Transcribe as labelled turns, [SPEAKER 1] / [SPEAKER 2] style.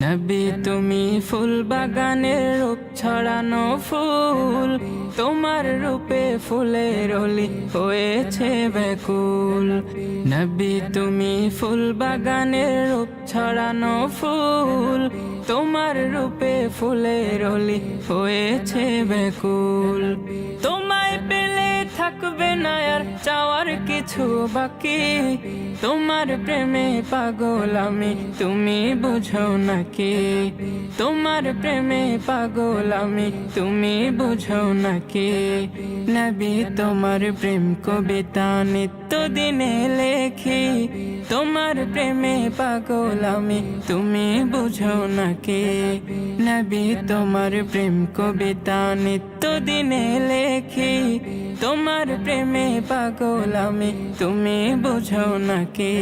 [SPEAKER 1] নবী তুমি ফুল বাগানের রূপ ছড়ানো ফুল, তোমার রূপে ফুলের অলি হয়েছে ব্যাকুল। নবী তুমি ফুল বাগানের রূপ ছড়ানো ফুল, তোমার রূপে ফুলের অলি হয়েছে ব্যাকুল। তোমায় পেলে থাকবে না আর চাওয়ার কিছু বাকি, তোমার প্রেমে পাগল আমি তুমি বুঝো নাকি। তোমার প্রেমে পাগল আমি তুমি বুঝো নাকি। নবী তোমার প্রেম কবিতা নিত্য দিনে লেখি, তোমার প্রেমে পাগল আমি তুমি বুঝো নাকি। নবী তোমার প্রেম কবিতা নিত্য দিনে লেখি, তোমার প্রেমে পাগল আমি তুমি বুঝো নাকি।